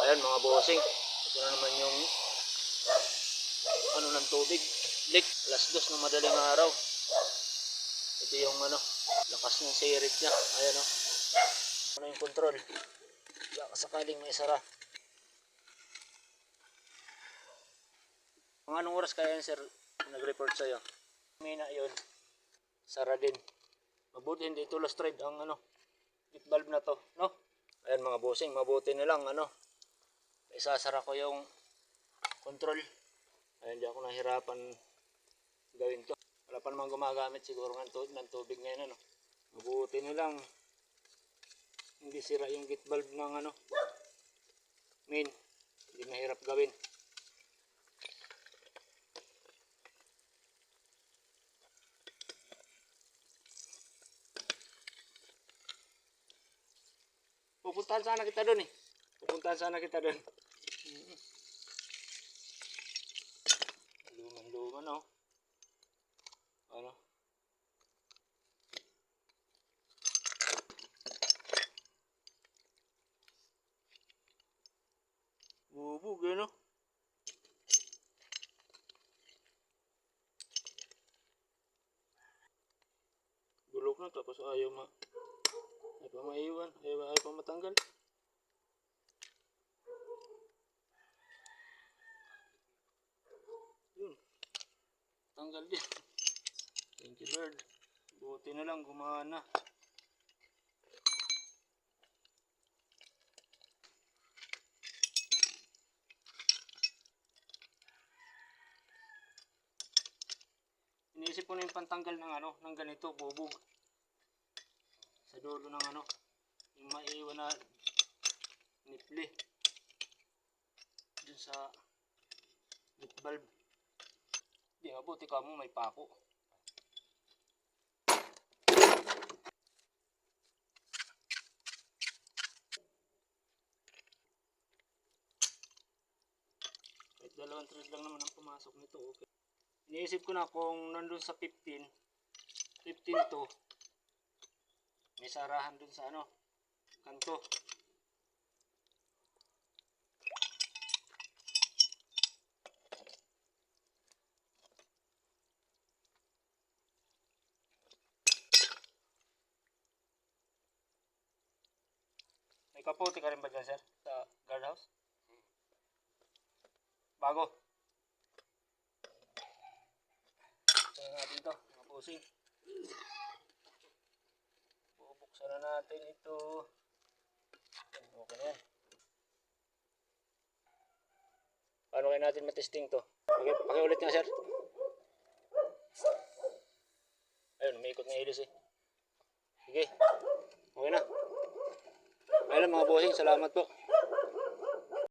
Ayan mga bossing, ito na naman yung ano ng tubig, leak, alas 2 ng madaling araw. Ito yung lakas ng sirit niya. Ayan ano yung control, baka sakaling may sara. Mga anong oras kaya yan sir nag-report sa'yo? Mina yun, sara din. Mabuti hindi ito lost thread ang heat valve na to, no? Ayan mga bossing, mabuti na lang isasara ko yung control. Ayan, di ako nahirapan gawin to. Wala pa naman gumagamit siguro ng tubig ngayon Mabuti na lang hindi sira yung heat valve ng main. Hindi mahirap gawin. Pupuntahan sana kita doon Luman-luman bubog bulok na tapos ayaw pa maiwan, ayaw pa matanggal. Yun, tanggal din. Thank you Lord, buti na lang gumana. Iniisip ko na yung pantanggal ng ganito, bubog sa dulo ng yung maiwan na nipli dun sa heat valve. Di mabuti ka mo may pako. Kahit dalawang thread lang naman ang pumasok nito, okay. Iniisip ko na kung nandun sa 15 to may sarahan dun sa kanto. May kapote ka rin ba dyan sir sa guardhouse? Bago. Tingnan natin to mga pusing. Bubuksan na natin ito. Okay na yan. Paano kaya natin matesting to? Pakiulit nga sir. Ayun, umiikot na ilis eh. Sige. Okay na. Ayun mga bossing, salamat po.